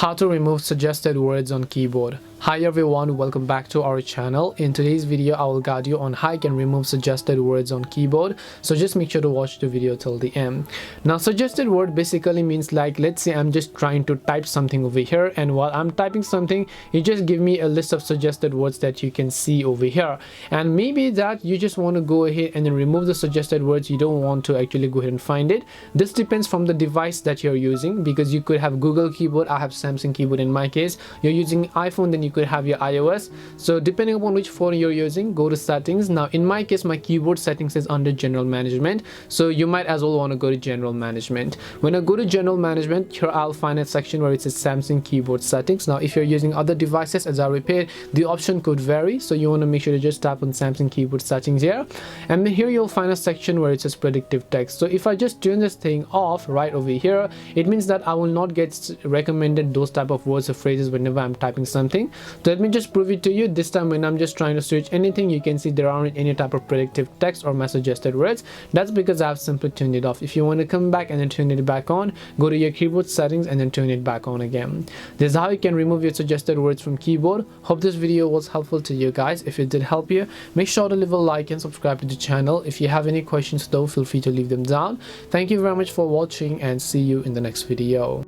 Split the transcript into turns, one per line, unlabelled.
How to remove suggested words on keyboard. Hi everyone, welcome back to our channel. In today's video I will guide you on how you can remove suggested words on keyboard, so just make sure to watch the video till the end. Now suggested word basically means, like, let's say I'm just trying to type something over here, and while I'm typing something you just give me a list of suggested words that you can see over here, and maybe that you just want to go ahead and then remove the suggested words. You don't want to actually go ahead and find it. This depends from the device that you're using, because you could have Google keyboard, I have Samsung keyboard in my case. You're using iPhone, then you could have your iOS. So depending upon which phone you're using, go to settings. Now in my case my keyboard settings is under general management, so you might as well want to go to general management. When I go to general management, here I'll find a section where it says Samsung keyboard settings. Now if you're using other devices, as I repeat, the option could vary, so you want to make sure to just tap on Samsung keyboard settings here, and then here you'll find a section where it says predictive text. So if I just turn this thing off right over here, it means that I will not get recommended those type of words or phrases whenever I'm typing something. So let me just prove it to you. This time when I'm just trying to search anything, you can see there aren't any type of predictive text or my suggested words. That's because I've simply turned it off. If you want to come back and then turn it back on, go to your keyboard settings and then turn it back on again. This is how you can remove your suggested words from keyboard. Hope this video was helpful to you guys. If it did help you, make sure to leave a like and subscribe to the channel. If you have any questions though, feel free to leave them down. Thank you very much for watching and see you in the next video.